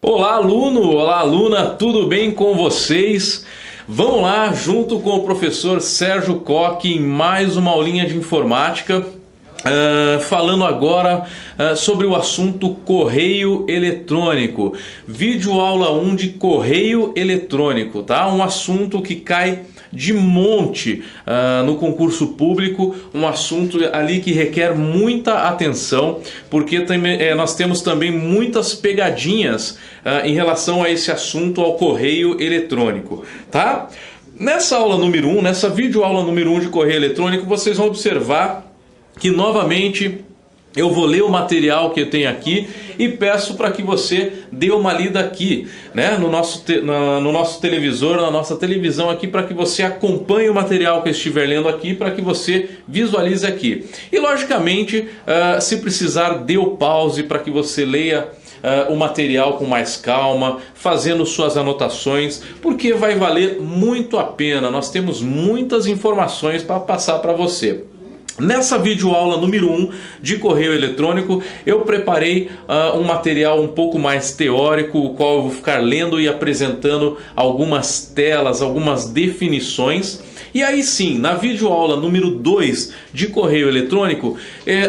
Olá, aluno! Olá, aluna! Tudo bem com vocês? Vamos lá, junto com o professor Sérgio Coque, em mais uma aulinha de informática, falando agora sobre o assunto correio eletrônico. Vídeo aula 1 de correio eletrônico, tá? Um assunto que cai de monte no concurso público, um assunto ali que requer muita atenção, porque nós temos também muitas pegadinhas em relação a esse assunto, ao correio eletrônico, tá? Nessa aula número 1, nessa videoaula número 1 de correio eletrônico, vocês vão observar que novamente eu vou ler o material que eu tenho aqui e peço para que você dê uma lida aqui, né, no nosso televisor, na nossa televisão aqui, para que você acompanhe o material que eu estiver lendo aqui, para que você visualize aqui. E logicamente, se precisar, dê o pause para que você leia o material com mais calma, fazendo suas anotações, porque vai valer muito a pena. Nós temos muitas informações para passar para você. Nessa videoaula número 1 de correio eletrônico, eu preparei um material um pouco mais teórico, o qual eu vou ficar lendo e apresentando algumas telas, algumas definições. E aí sim, na videoaula número 2 de correio eletrônico,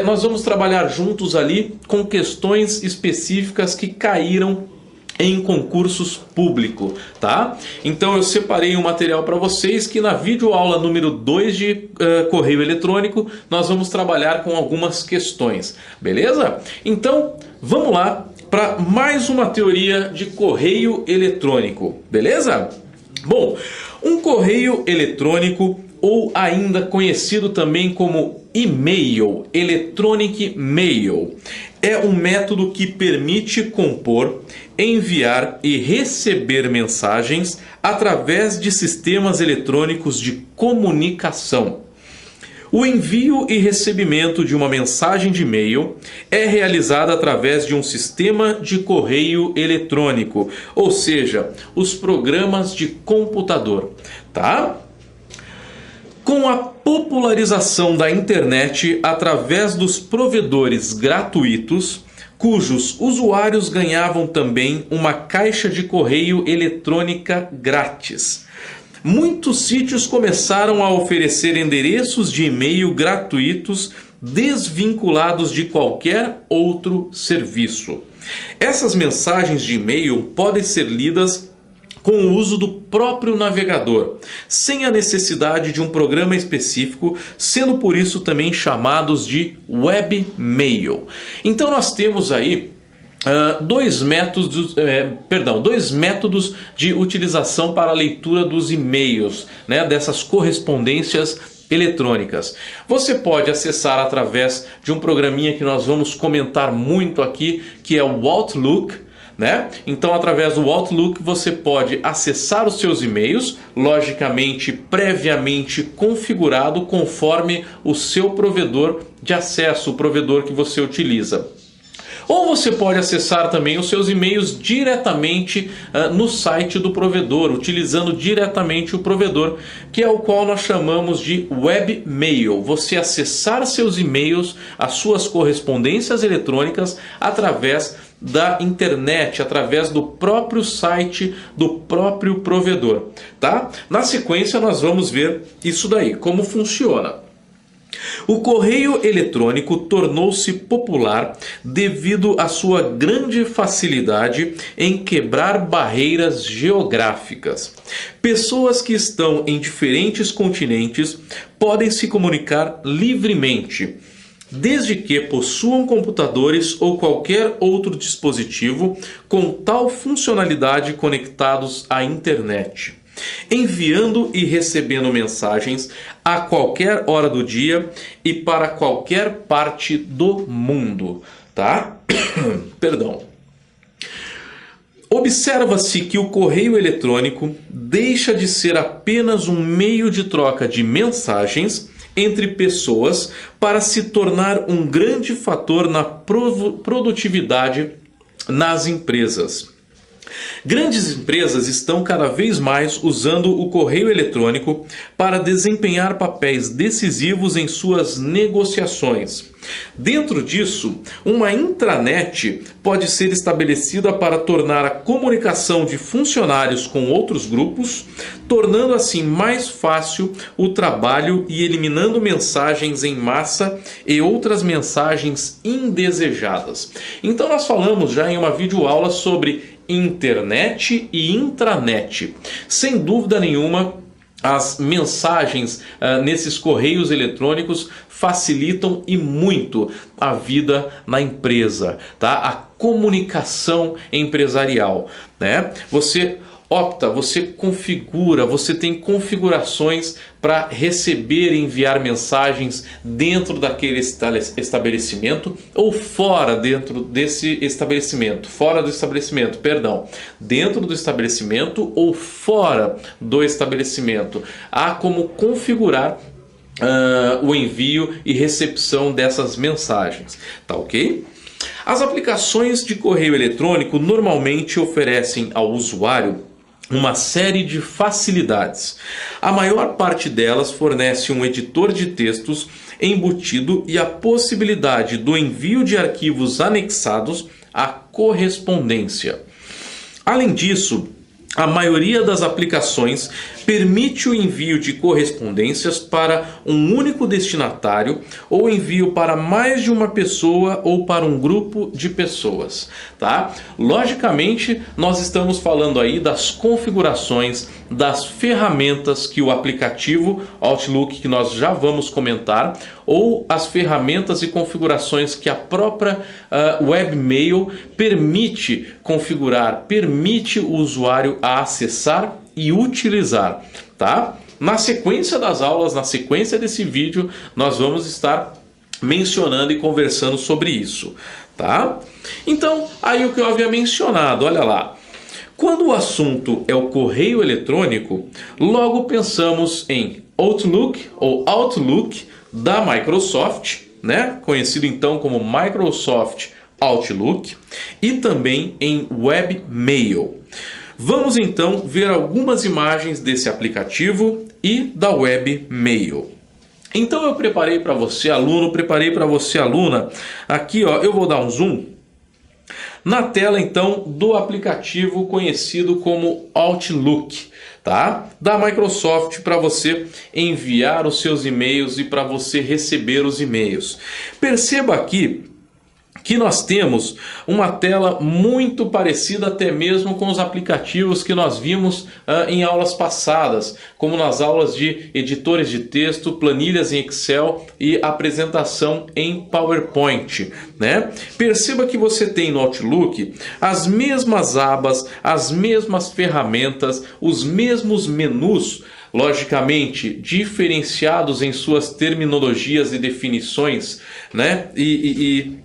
nós vamos trabalhar juntos ali com questões específicas que caíram em concursos públicos, tá? Então eu separei um material para vocês que na videoaula número 2 de correio eletrônico nós vamos trabalhar com algumas questões, beleza? Então vamos lá para mais uma teoria de correio eletrônico, beleza? Bom, um correio eletrônico, ou ainda conhecido também como e-mail, electronic mail, é um método que permite compor, enviar e receber mensagens através de sistemas eletrônicos de comunicação. O envio e recebimento de uma mensagem de e-mail é realizado através de um sistema de correio eletrônico, ou seja, os programas de computador, tá? Com a popularização da internet através dos provedores gratuitos, cujos usuários ganhavam também uma caixa de correio eletrônica grátis, muitos sítios começaram a oferecer endereços de e-mail gratuitos desvinculados de qualquer outro serviço. Essas mensagens de e-mail podem ser lidas com o uso do próprio navegador, sem a necessidade de um programa específico, sendo por isso também chamados de webmail. Então nós temos aí dois métodos de utilização para a leitura dos e-mails, né, dessas correspondências eletrônicas. Você pode acessar através de um programinha que nós vamos comentar muito aqui, que é o Outlook, né? Então, através do Outlook, você pode acessar os seus e-mails, logicamente, previamente configurado conforme o seu provedor de acesso, o provedor que você utiliza. Ou você pode acessar também os seus e-mails diretamente no site do provedor, utilizando diretamente o provedor, que é o qual nós chamamos de webmail. Você acessar seus e-mails, as suas correspondências eletrônicas através da internet, através do próprio site do próprio provedor, tá? Na sequência nós vamos ver isso daí, como funciona. O correio eletrônico tornou-se popular devido à sua grande facilidade em quebrar barreiras geográficas. Pessoas que estão em diferentes continentes podem se comunicar livremente, desde que possuam computadores ou qualquer outro dispositivo com tal funcionalidade conectados à internet, enviando e recebendo mensagens a qualquer hora do dia e para qualquer parte do mundo, tá? Perdão. Observa-se que o correio eletrônico deixa de ser apenas um meio de troca de mensagens entre pessoas para se tornar um grande fator na produtividade nas empresas. Grandes empresas estão cada vez mais usando o correio eletrônico para desempenhar papéis decisivos em suas negociações. Dentro disso, uma intranet pode ser estabelecida para tornar a comunicação de funcionários com outros grupos, tornando assim mais fácil o trabalho e eliminando mensagens em massa e outras mensagens indesejadas. Então nós falamos já em uma videoaula sobre internet e intranet. Sem dúvida nenhuma, as mensagens nesses correios eletrônicos facilitam e muito a vida na empresa, tá? A comunicação empresarial, né? Você opta, você configura, você tem configurações para receber e enviar mensagens dentro daquele estabelecimento ou fora dentro do estabelecimento ou fora do estabelecimento. Há como configurar o envio e recepção dessas mensagens, tá ok? As aplicações de correio eletrônico normalmente oferecem ao usuário uma série de facilidades. A maior parte delas fornece um editor de textos embutido e a possibilidade do envio de arquivos anexados à correspondência. Além disso, a maioria das aplicações permite o envio de correspondências para um único destinatário ou envio para mais de uma pessoa ou para um grupo de pessoas, tá? Logicamente, nós estamos falando aí das configurações, das ferramentas que o aplicativo Outlook, que nós já vamos comentar, ou as ferramentas e configurações que a própria webmail permite configurar, permite o usuário a acessar e utilizar, tá? Na sequência das aulas, na sequência desse vídeo, nós vamos estar mencionando e conversando sobre isso, tá? Então, aí o que eu havia mencionado, olha lá. Quando o assunto é o correio eletrônico, logo pensamos em Outlook ou Outlook da Microsoft, né? Conhecido então como Microsoft Outlook, e também em Webmail. Vamos então ver algumas imagens desse aplicativo e da Webmail. Então eu preparei para você, aluno, preparei para você, aluna. Aqui, ó, eu vou dar um zoom na tela então do aplicativo conhecido como Outlook, tá? Da Microsoft, para você enviar os seus e-mails e para você receber os e-mails. Perceba aqui que nós temos uma tela muito parecida até mesmo com os aplicativos que nós vimos em aulas passadas, como nas aulas de editores de texto, planilhas em Excel e apresentação em PowerPoint, né? Perceba que você tem no Outlook as mesmas abas, as mesmas ferramentas, os mesmos menus, logicamente diferenciados em suas terminologias e definições, né? E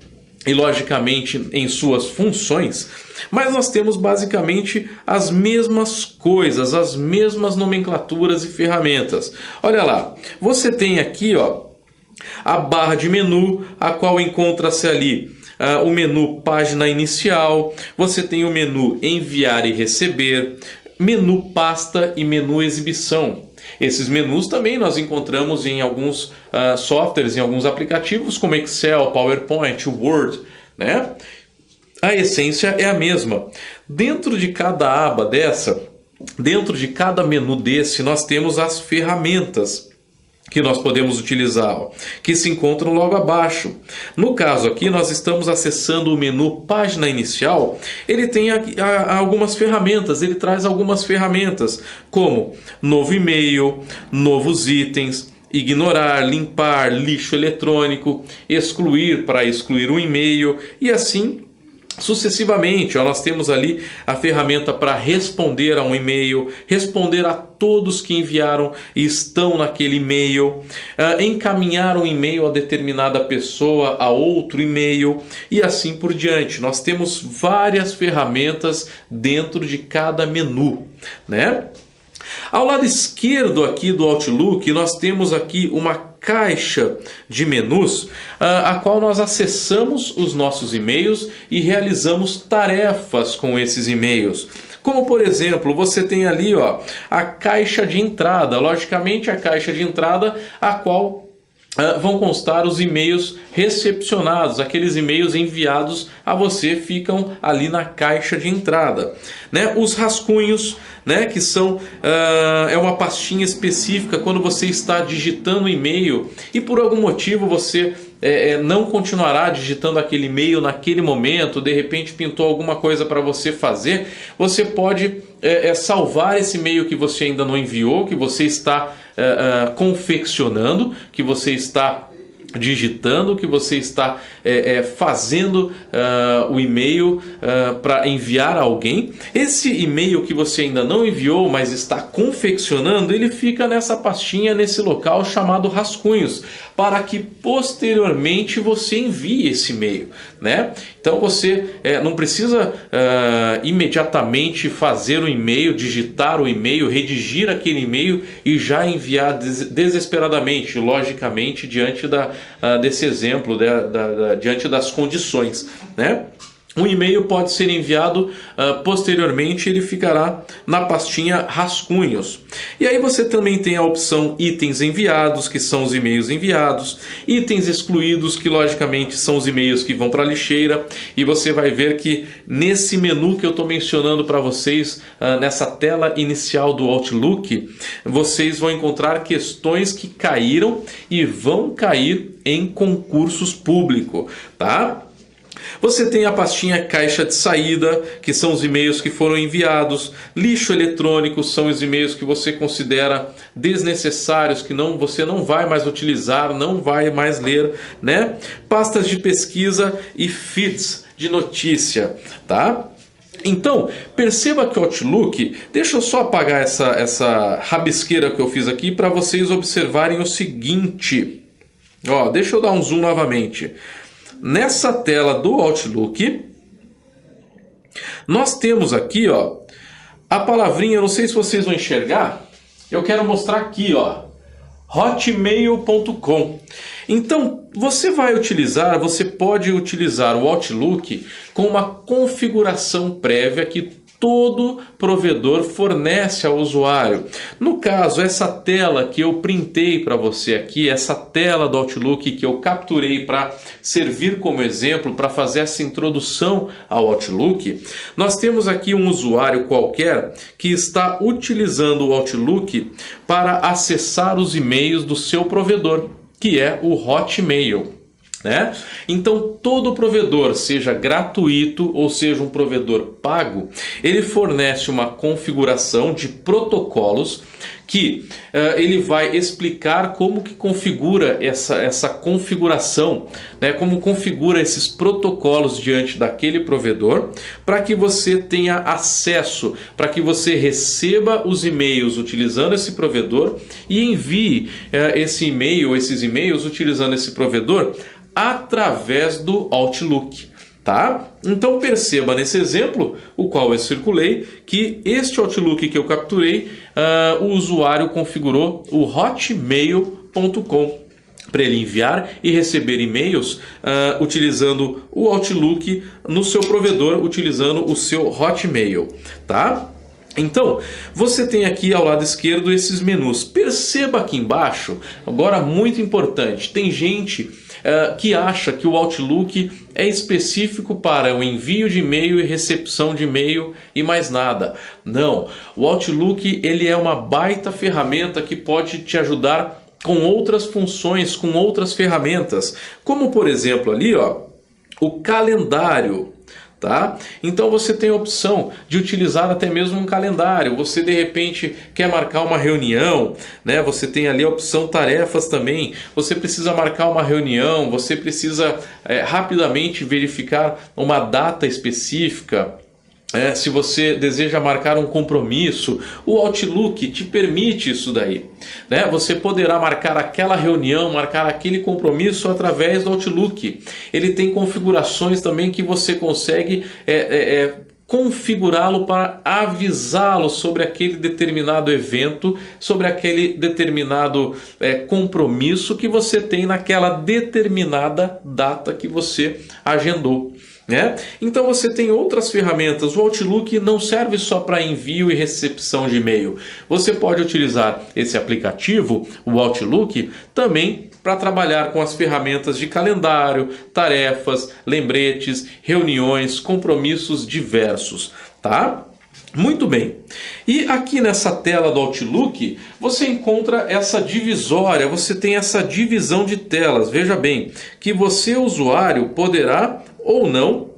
logicamente em suas funções, mas nós temos basicamente as mesmas coisas, as mesmas nomenclaturas e ferramentas. Olha lá, você tem aqui, ó, a barra de menu, a qual encontra-se ali o menu página inicial, você tem o menu enviar e receber, menu pasta e menu exibição. Esses menus também nós encontramos em alguns softwares, em alguns aplicativos como Excel, PowerPoint, Word, né? A essência é a mesma. Dentro de cada aba dessa, dentro de cada menu desse, nós temos as ferramentas que nós podemos utilizar, ó, que se encontram logo abaixo. No caso aqui, nós estamos acessando o menu página inicial. Ele tem algumas ferramentas, ele traz algumas ferramentas, como novo e-mail, novos itens, ignorar, limpar, lixo eletrônico, excluir para excluir um e-mail e assim sucessivamente. Ó, nós temos ali a ferramenta para responder a um e-mail, responder a todos que enviaram e estão naquele e-mail, encaminhar um e-mail a determinada pessoa a outro e-mail e assim por diante. Nós temos várias ferramentas dentro de cada menu, né? Ao lado esquerdo aqui do Outlook, nós temos aqui uma caixa de menus, a qual nós acessamos os nossos e-mails e realizamos tarefas com esses e-mails. Como, por exemplo, você tem ali a caixa de entrada, logicamente a caixa de entrada a qual vão constar os e-mails recepcionados, aqueles e-mails enviados a você ficam ali na caixa de entrada, né? Os rascunhos, né, que são é uma pastinha específica quando você está digitando o e-mail e por algum motivo você não continuará digitando aquele e-mail naquele momento, de repente pintou alguma coisa para você fazer, você pode salvar esse e-mail que você ainda não enviou, que você está confeccionando, que você está digitando, que você está fazendo o e-mail para enviar a alguém. Esse e-mail que você ainda não enviou, mas está confeccionando, ele fica nessa pastinha, nesse local chamado rascunhos, para que posteriormente você envie esse e-mail, né? Então você não precisa imediatamente fazer o e-mail, digitar o e-mail, redigir aquele e-mail e já enviar desesperadamente, logicamente, diante desse exemplo, diante das condições, né? Um e-mail pode ser enviado posteriormente, ele ficará na pastinha rascunhos. E aí você também tem a opção itens enviados, que são os e-mails enviados, itens excluídos, que logicamente são os e-mails que vão para a lixeira, e você vai ver que nesse menu que eu estou mencionando para vocês, nessa tela inicial do Outlook, vocês vão encontrar questões que caíram e vão cair em concursos públicos, tá? Você tem a pastinha caixa de saída, que são os e-mails que foram enviados. Lixo eletrônico são os e-mails que você considera desnecessários, que você não vai mais utilizar, não vai mais ler, né? Pastas de pesquisa e feeds de notícia, tá? Então, perceba que o Outlook, deixa eu só apagar essa rabisqueira que eu fiz aqui para vocês observarem o seguinte. Deixa eu dar um zoom novamente. Nessa tela do Outlook, nós temos aqui a palavrinha, não sei se vocês vão enxergar, eu quero mostrar aqui, hotmail.com. Então, você pode utilizar o Outlook com uma configuração prévia que todo provedor fornece ao usuário. No caso, essa tela que eu printei para você aqui, essa tela do Outlook que eu capturei para servir como exemplo, para fazer essa introdução ao Outlook, nós temos aqui um usuário qualquer que está utilizando o Outlook para acessar os e-mails do seu provedor, que é o Hotmail, né? Então todo provedor, seja gratuito ou seja um provedor pago, ele fornece uma configuração de protocolos que ele vai explicar como que configura essa configuração, né? Como configura esses protocolos diante daquele provedor, para que você tenha acesso, para que você receba os e-mails utilizando esse provedor e envie esses e-mails utilizando esse provedor através do Outlook, tá? Então perceba nesse exemplo, o qual eu circulei, que este Outlook que eu capturei, o usuário configurou o hotmail.com para ele enviar e receber e-mails utilizando o Outlook no seu provedor, utilizando o seu Hotmail, tá? Então, você tem aqui ao lado esquerdo esses menus. Perceba aqui embaixo, agora muito importante, tem gente que acha que o Outlook é específico para o envio de e-mail e recepção de e-mail e mais nada. Não, o Outlook ele é uma baita ferramenta que pode te ajudar com outras funções, com outras ferramentas, como por exemplo ali, o calendário. Tá? Então você tem a opção de utilizar até mesmo um calendário. Você de repente quer marcar uma reunião, né? Você tem ali a opção tarefas também. Você precisa marcar uma reunião, você precisa rapidamente verificar uma data específica. Se você deseja marcar um compromisso, o Outlook te permite isso daí, né? Você poderá marcar aquela reunião, marcar aquele compromisso através do Outlook. Ele tem configurações também que você consegue configurá-lo para avisá-lo sobre aquele determinado evento, sobre aquele determinado compromisso que você tem naquela determinada data que você agendou. Então você tem outras ferramentas. O Outlook não serve só para envio e recepção de e-mail. Você pode utilizar esse aplicativo, o Outlook, também para trabalhar com as ferramentas de calendário, tarefas, lembretes, reuniões, compromissos diversos, tá? Muito bem. E aqui nessa tela do Outlook, você encontra essa divisória, você tem essa divisão de telas. Veja bem, que você, usuário, poderá ou não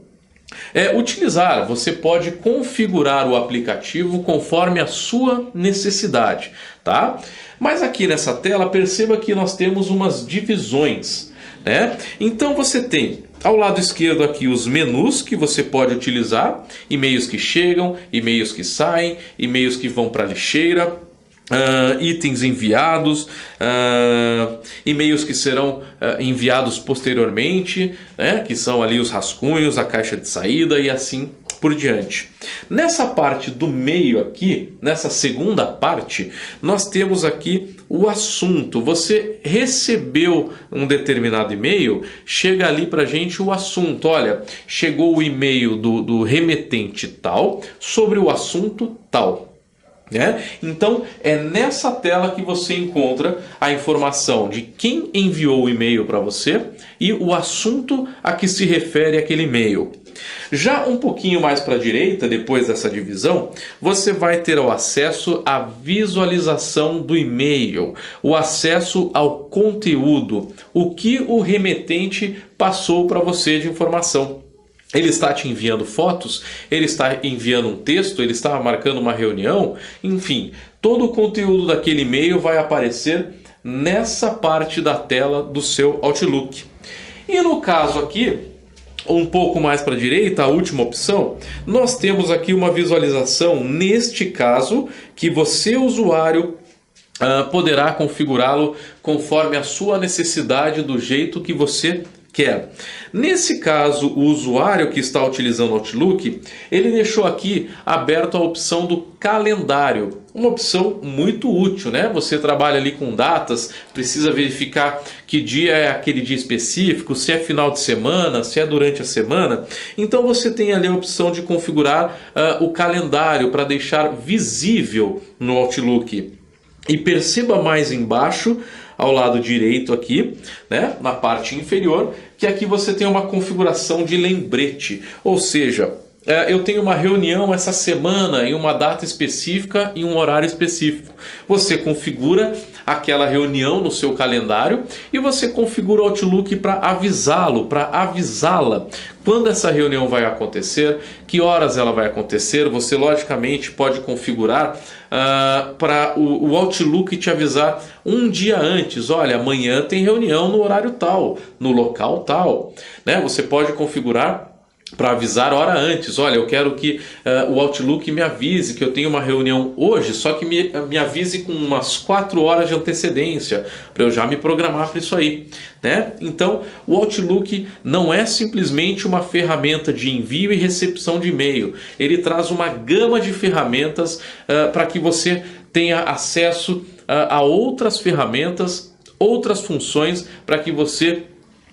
utilizar. Você pode configurar o aplicativo conforme a sua necessidade, tá? Mas aqui nessa tela, perceba que nós temos umas divisões, Então você tem ao lado esquerdo aqui os menus que você pode utilizar, e-mails que chegam, e-mails que saem, e-mails que vão para a lixeira, itens enviados, e-mails que serão enviados posteriormente, que são ali os rascunhos, a caixa de saída e assim por diante. Nessa parte do meio aqui, nessa segunda parte, nós temos aqui o assunto. Você recebeu um determinado e-mail, chega ali para a gente o assunto. Olha, chegou o e-mail do remetente tal sobre o assunto tal. Então é nessa tela que você encontra a informação de quem enviou o e-mail para você e o assunto a que se refere aquele e-mail. Já um pouquinho mais para a direita, depois dessa divisão, você vai ter o acesso à visualização do e-mail, o acesso ao conteúdo, o que o remetente passou para você de informação. Ele está te enviando fotos, ele está enviando um texto, ele está marcando uma reunião, enfim, todo o conteúdo daquele e-mail vai aparecer nessa parte da tela do seu Outlook. E no caso aqui, um pouco mais para a direita, a última opção, nós temos aqui uma visualização, neste caso, que você, usuário, poderá configurá-lo conforme a sua necessidade, do jeito que você quer. Nesse caso, o usuário que está utilizando o Outlook, ele deixou aqui aberto a opção do calendário. Uma opção muito útil, Você trabalha ali com datas, precisa verificar que dia é aquele dia específico, se é final de semana, se é durante a semana. Então você tem ali a opção de configurar o calendário para deixar visível no Outlook. E perceba mais embaixo, ao lado direito aqui, na parte inferior, que aqui você tem uma configuração de lembrete. Ou seja, eu tenho uma reunião essa semana em uma data específica e um horário específico. Você configura aquela reunião no seu calendário e você configura o Outlook para avisá-lo, para avisá-la quando essa reunião vai acontecer, que horas ela vai acontecer. Você logicamente pode configurar para o Outlook te avisar um dia antes. Olha, amanhã tem reunião no horário tal, no local tal. Você pode configurar para avisar hora antes. Olha, eu quero que o Outlook me avise que eu tenho uma reunião hoje, só que me avise com umas 4 horas de antecedência, para eu já me programar para isso aí. Então, o Outlook não é simplesmente uma ferramenta de envio e recepção de e-mail. Ele traz uma gama de ferramentas para que você tenha acesso a outras ferramentas, outras funções, para que você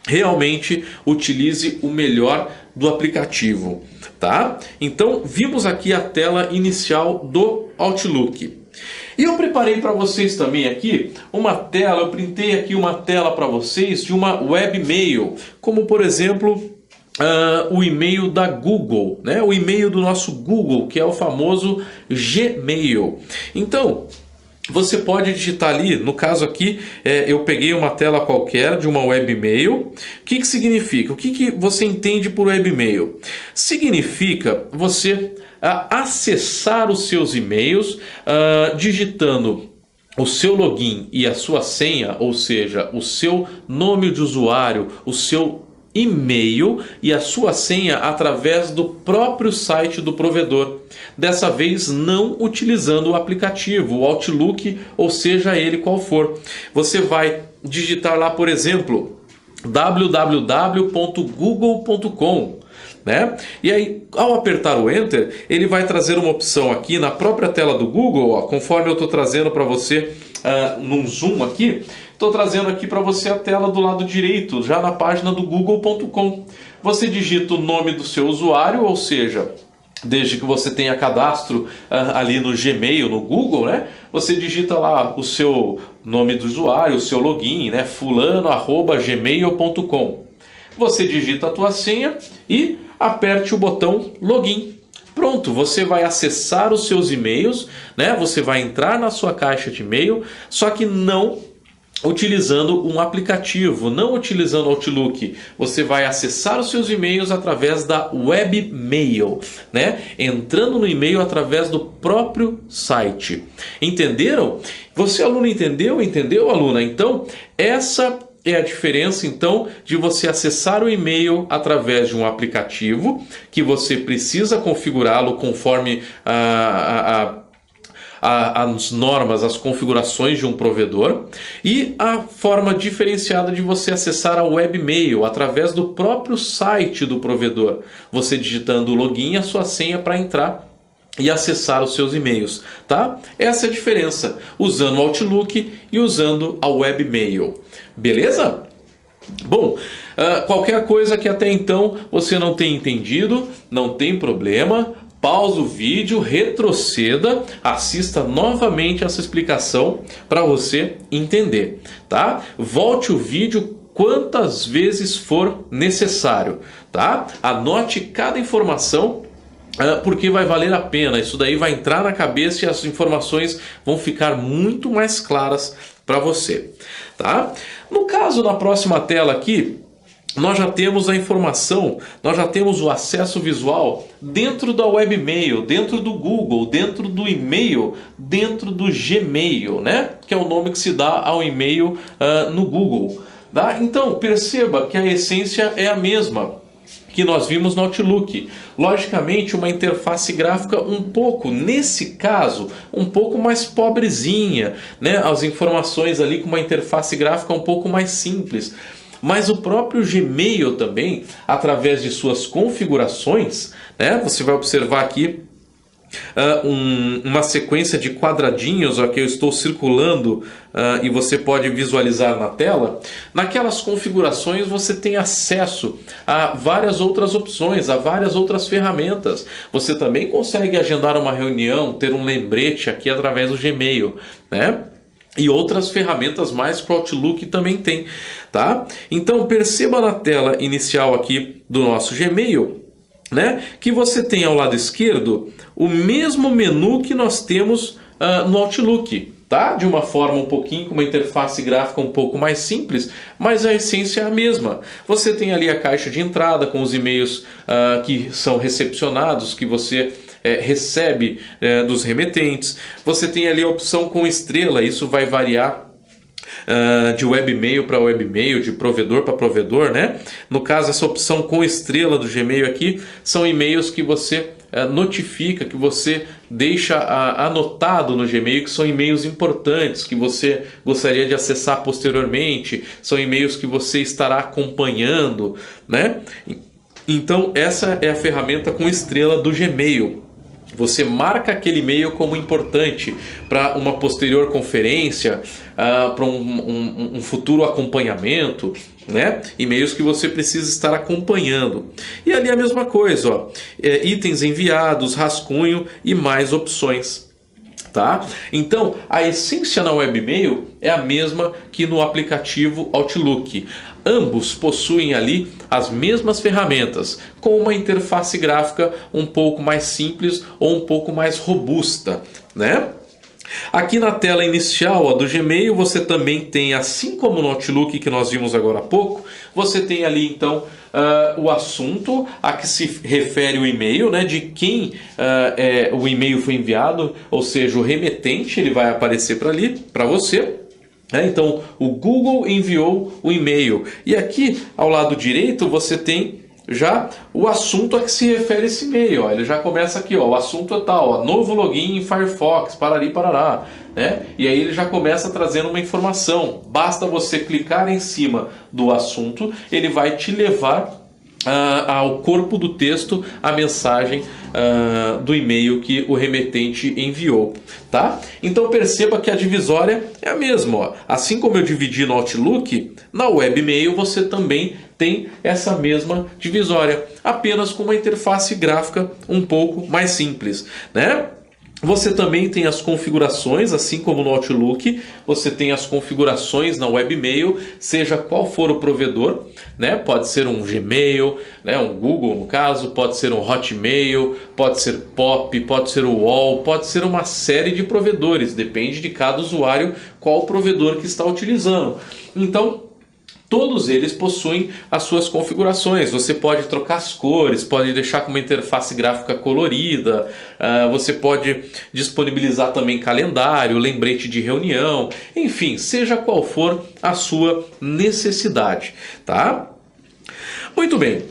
realmente utilize o melhor do aplicativo, tá? Então, vimos aqui a tela inicial do Outlook. E eu preparei para vocês também aqui uma tela, eu printei aqui uma tela para vocês de uma webmail, como por exemplo o e-mail da Google, o e-mail do nosso Google, que é o famoso Gmail. Então, você pode digitar ali, no caso aqui, eu peguei uma tela qualquer de uma webmail. O que significa? O que você entende por webmail? Significa você acessar os seus e-mails digitando o seu login e a sua senha, ou seja, o seu nome de usuário, o seu e-mail e a sua senha através do próprio site do provedor. Dessa vez não utilizando o aplicativo, o Outlook, ou seja ele qual for. Você vai digitar lá, por exemplo, www.google.com, né? E aí, ao apertar o Enter, ele vai trazer uma opção aqui na própria tela do Google, ó, conforme eu estou trazendo para você num zoom aqui, estou trazendo aqui para você a tela do lado direito, já na página do google.com. Você digita o nome do seu usuário, ou seja, desde que você tenha cadastro ali no Gmail, no Google, né? Você digita lá o seu nome do usuário, o seu login, né? fulano@gmail.com. Você digita a tua senha e aperte o botão login. Pronto, você vai acessar os seus e-mails, né? Você vai entrar na sua caixa de e-mail, só que não utilizando um aplicativo, não utilizando o Outlook. Você vai acessar os seus e-mails através da webmail, né? Entrando no e-mail através do próprio site. Entenderam? Você, aluno, entendeu? Entendeu, aluna? Então, essa é a diferença, então, de você acessar o e-mail através de um aplicativo, que você precisa configurá-lo conforme as normas, as configurações de um provedor, e a forma diferenciada de você acessar a webmail através do próprio site do provedor, você digitando o login e a sua senha para entrar e acessar os seus e-mails, tá? Essa é a diferença, usando o Outlook e usando a webmail. Beleza? Bom, qualquer coisa que até então você não tenha entendido, não tem problema. Pausa o vídeo, retroceda, assista novamente essa explicação para você entender, tá? Volte o vídeo quantas vezes for necessário, tá? Anote cada informação, porque vai valer a pena. Isso daí vai entrar na cabeça e as informações vão ficar muito mais claras para você, tá? No caso, na próxima tela aqui, nós já temos a informação, nós já temos o acesso visual dentro da webmail, dentro do Google, dentro do e-mail, dentro do Gmail, né? Que é o nome que se dá ao e-mail no Google. Tá? Então, perceba que a essência é a mesma que nós vimos no Outlook. Logicamente, uma interface gráfica um pouco, nesse caso, um pouco mais pobrezinha, né? As informações ali com uma interface gráfica um pouco mais simples. Mas o próprio Gmail também, através de suas configurações, né? Você vai observar aqui uma sequência de quadradinhos que eu estou circulando e você pode visualizar na tela. Naquelas configurações você tem acesso a várias outras opções, a várias outras ferramentas. Você também consegue agendar uma reunião, ter um lembrete aqui através do Gmail, né? E outras ferramentas mais que o Outlook também tem, tá? Então perceba na tela inicial aqui do nosso Gmail, né, que você tem ao lado esquerdo o mesmo menu que nós temos no Outlook, tá? De uma forma um pouquinho, com uma interface gráfica um pouco mais simples, mas a essência é a mesma. Você tem ali a caixa de entrada com os e-mails que são recepcionados, que você recebe dos remetentes. Você tem ali a opção com estrela, isso vai variar de webmail para webmail, de provedor para provedor, né? No caso, essa opção com estrela do Gmail aqui são e-mails que você notifica, que você deixa anotado no Gmail, que são e-mails importantes, que você gostaria de acessar posteriormente, são e-mails que você estará acompanhando, né? Então, essa é a ferramenta com estrela do Gmail. Você marca aquele e-mail como importante para uma posterior conferência, para um futuro acompanhamento, né? E-mails que você precisa estar acompanhando. E ali a mesma coisa, ó, itens enviados, rascunho e mais opções. Tá? Então, a essência na webmail é a mesma que no aplicativo Outlook. Ambos possuem ali as mesmas ferramentas, com uma interface gráfica um pouco mais simples ou um pouco mais robusta, né? Aqui na tela inicial do Gmail você também tem, assim como no Outlook que nós vimos agora há pouco, você tem ali então o assunto a que se refere o e-mail, né, de quem o e-mail foi enviado, ou seja, o remetente, ele vai aparecer para ali, para você. Então, o Google enviou o e-mail. E aqui, ao lado direito, você tem já o assunto a que se refere esse e-mail. Ele já começa aqui, ó, o assunto é tal, ó, novo login em Firefox, parari parará, né? E aí ele já começa trazendo uma informação. Basta você clicar em cima do assunto, ele vai te levar ao corpo do texto, a mensagem do e-mail que o remetente enviou, tá? Então perceba que a divisória é a mesma, ó. Assim como eu dividi no Outlook, na Webmail você também tem essa mesma divisória, apenas com uma interface gráfica um pouco mais simples, né? Você também tem as configurações, assim como no Outlook, você tem as configurações na Webmail, seja qual for o provedor, né? Pode ser um Gmail, né? Um Google no caso, pode ser um Hotmail, pode ser Pop, pode ser o UOL, pode ser uma série de provedores, depende de cada usuário qual provedor que está utilizando. Então, todos eles possuem as suas configurações. Você pode trocar as cores, pode deixar com uma interface gráfica colorida, você pode disponibilizar também calendário, lembrete de reunião, enfim, seja qual for a sua necessidade, tá? Muito bem.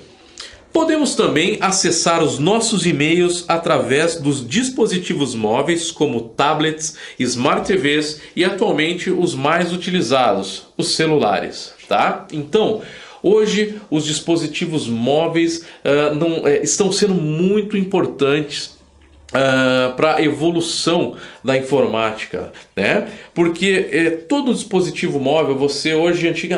Podemos também acessar os nossos e-mails através dos dispositivos móveis, como tablets, smart TVs e atualmente os mais utilizados, os celulares, tá? Então, hoje os dispositivos móveis estão sendo muito importantes para a evolução da informática, né? Porque todo dispositivo móvel,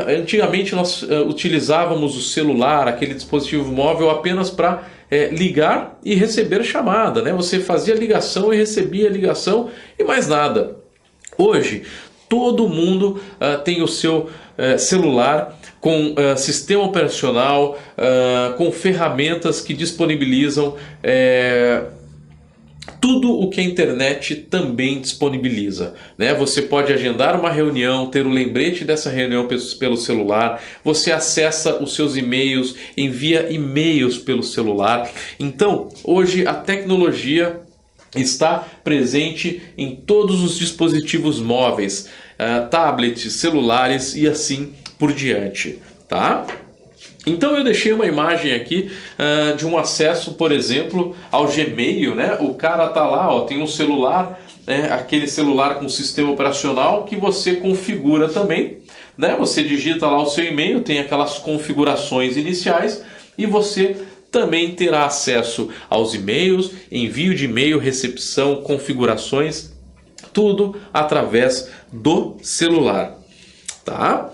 antigamente nós utilizávamos o celular, aquele dispositivo móvel apenas para ligar e receber chamada, né? Você fazia ligação e recebia ligação e mais nada. Hoje todo mundo tem o seu celular com sistema operacional, com ferramentas que disponibilizam tudo o que a internet também disponibiliza, né? Você pode agendar uma reunião, ter o lembrete dessa reunião pelo celular, você acessa os seus e-mails, envia e-mails pelo celular. Então, hoje a tecnologia está presente em todos os dispositivos móveis, tablets, celulares e assim por diante, tá? Então eu deixei uma imagem aqui de um acesso, por exemplo, ao Gmail, né? O cara tá lá, ó, tem um celular, aquele celular com sistema operacional que você configura também, né? Você digita lá o seu e-mail, tem aquelas configurações iniciais e você também terá acesso aos e-mails, envio de e-mail, recepção, configurações, tudo através do celular, tá?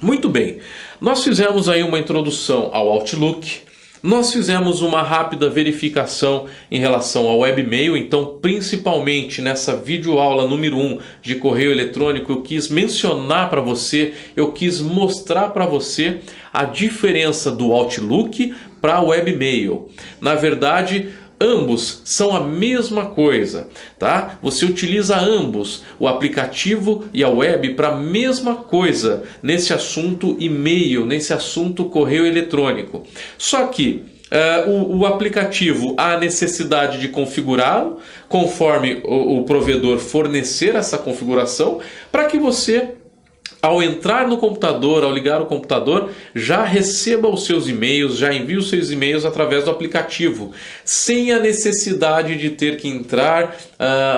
Muito bem. Nós fizemos aí uma introdução ao Outlook, nós fizemos uma rápida verificação em relação ao Webmail, então principalmente nessa videoaula número 1 de correio eletrônico eu quis mencionar para você, eu quis mostrar para você a diferença do Outlook para o Webmail. Na verdade, ambos são a mesma coisa, tá? Você utiliza ambos, o aplicativo e a web, para a mesma coisa nesse assunto e-mail, nesse assunto correio eletrônico. Só que o aplicativo há necessidade de configurá-lo conforme o provedor fornecer essa configuração para que você, ao entrar no computador, ao ligar o computador, já receba os seus e-mails, já envie os seus e-mails através do aplicativo, sem a necessidade de ter que entrar,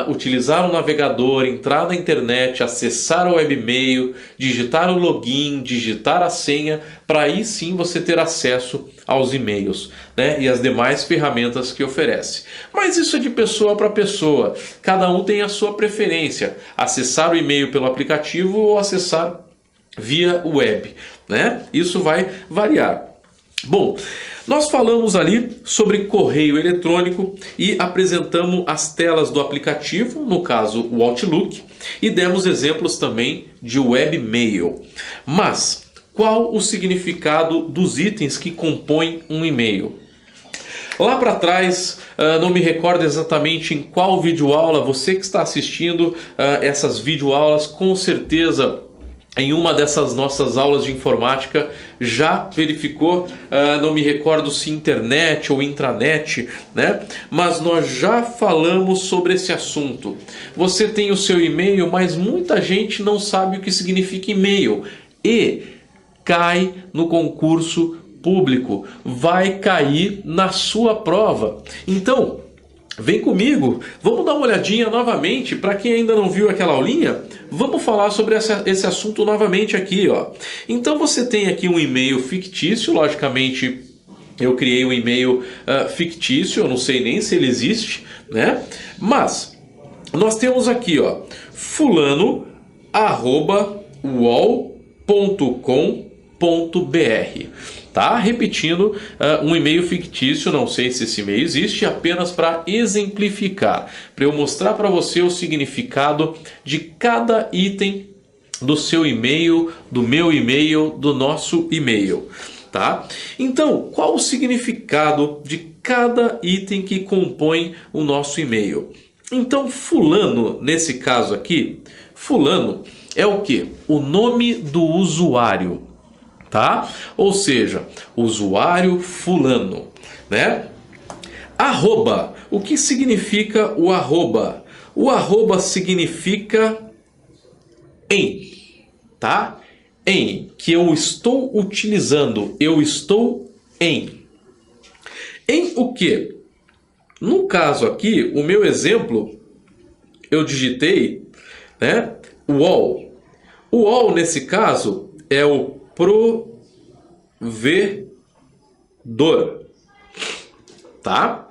utilizar o navegador, entrar na internet, acessar o webmail, digitar o login, digitar a senha, para aí sim você ter acesso aos e-mails, né? E as demais ferramentas que oferece. Mas isso é de pessoa para pessoa, cada um tem a sua preferência, acessar o e-mail pelo aplicativo ou acessar via web, né? Isso vai variar. Bom, nós falamos ali sobre correio eletrônico e apresentamos as telas do aplicativo, no caso o Outlook, e demos exemplos também de webmail. Mas qual o significado dos itens que compõem um e-mail? Lá para trás, não me recordo exatamente em qual videoaula, você que está assistindo essas videoaulas, com certeza em uma dessas nossas aulas de informática já verificou, não me recordo se internet ou intranet, né? Mas nós já falamos sobre esse assunto. Você tem o seu e-mail, mas muita gente não sabe o que significa e-mail e cai no concurso público vai cair na sua prova. Então, vem comigo, vamos dar uma olhadinha novamente. Para quem ainda não viu aquela aulinha, vamos falar sobre esse assunto novamente aqui, ó. Então você tem aqui um e-mail fictício, logicamente eu criei um e-mail fictício, eu não sei nem se ele existe, né? Mas nós temos aqui, ó, fulano@uol.com.br. Tá? Repetindo, um e-mail fictício, não sei se esse e-mail existe, apenas para exemplificar, para eu mostrar para você o significado de cada item do seu e-mail, do meu e-mail, do nosso e-mail. Tá? Então, qual o significado de cada item que compõe o nosso e-mail? Então, fulano, nesse caso aqui, fulano é o quê? O nome do usuário. Tá? Ou seja, usuário fulano, né? Arroba. O que significa o arroba? O arroba significa em, tá? Em, que eu estou utilizando, eu estou em. Em o quê? No caso aqui, o meu exemplo, eu digitei, né, UOL. O UOL, nesse caso, é o provedor, tá?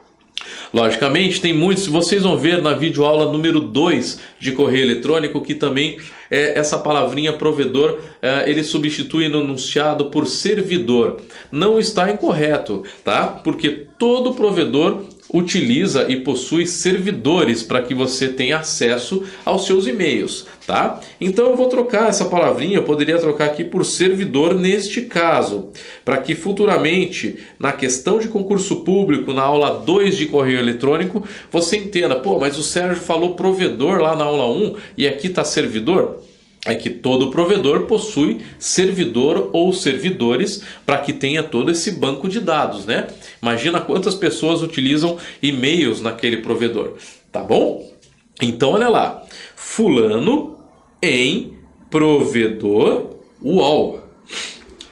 Logicamente, tem muitos, vocês vão ver na videoaula número 2 de correio eletrônico que também essa palavrinha provedor, ele substitui no enunciado por servidor. Não está incorreto, tá? Porque todo provedor utiliza e possui servidores para que você tenha acesso aos seus e-mails, tá? Então eu vou trocar essa palavrinha, eu poderia trocar aqui por servidor neste caso, para que futuramente, na questão de concurso público, na aula 2 de correio eletrônico, você entenda, pô, mas o Sérgio falou provedor lá na aula 1 e aqui está servidor? É que todo provedor possui servidor ou servidores para que tenha todo esse banco de dados, né? Imagina quantas pessoas utilizam e-mails naquele provedor, tá bom? Então, olha lá. Fulano em provedor UOL.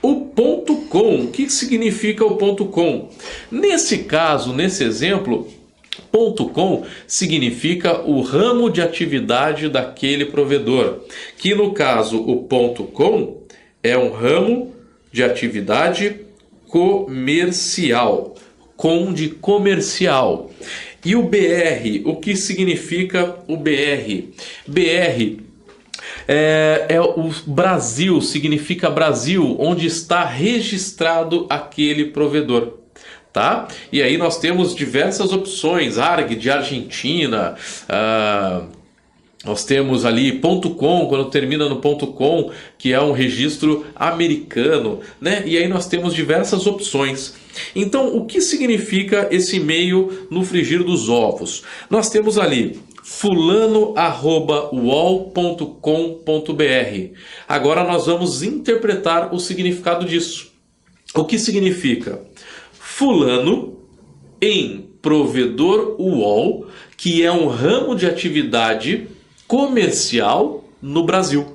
O ponto .com, o que significa o ponto .com? Nesse caso, nesse exemplo, .com significa o ramo de atividade daquele provedor, que no caso o .com é um ramo de atividade comercial, com de comercial. E o BR, o que significa o BR? BR é o Brasil, significa Brasil, onde está registrado aquele provedor. Tá? E aí nós temos diversas opções, ARG de Argentina, nós temos ali .com, quando termina no .com, que é um registro americano, né? E aí nós temos diversas opções. Então, o que significa esse e-mail no frigir dos ovos? Nós temos ali fulano@uol.com.br. Agora nós vamos interpretar o significado disso. O que significa? Fulano em provedor UOL, que é um ramo de atividade comercial no Brasil.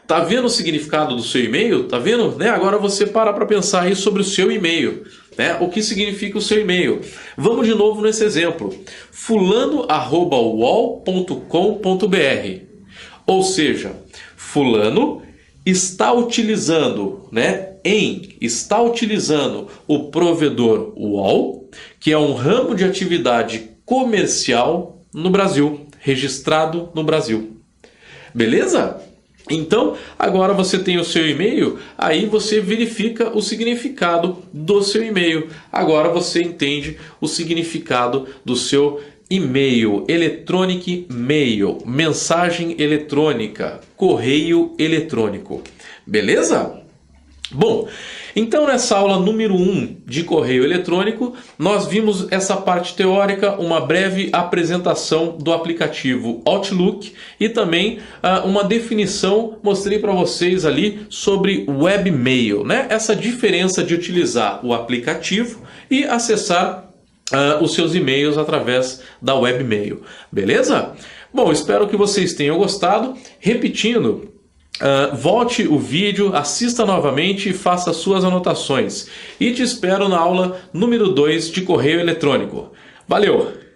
Tá vendo o significado do seu e-mail? Tá vendo? Né? Agora você para pensar aí sobre o seu e-mail. Né? O que significa o seu e-mail? Vamos de novo nesse exemplo. fulano@uol.com.br. Ou seja, fulano está utilizando, né? Está utilizando o provedor UOL, que é um ramo de atividade comercial no Brasil, registrado no Brasil. Beleza? Então, agora você tem o seu e-mail, aí você verifica o significado do seu e-mail. Agora você entende o significado do seu e-mail, electronic mail, mensagem eletrônica, correio eletrônico. Beleza? Bom, então nessa aula número 1 de correio eletrônico, nós vimos essa parte teórica, uma breve apresentação do aplicativo Outlook e também uma definição, mostrei para vocês ali sobre webmail, né? Essa diferença de utilizar o aplicativo e acessar os seus e-mails através da webmail, beleza? Bom, espero que vocês tenham gostado. Repetindo, Volte o vídeo, assista novamente e faça suas anotações. E te espero na aula número 2 de correio eletrônico. Valeu!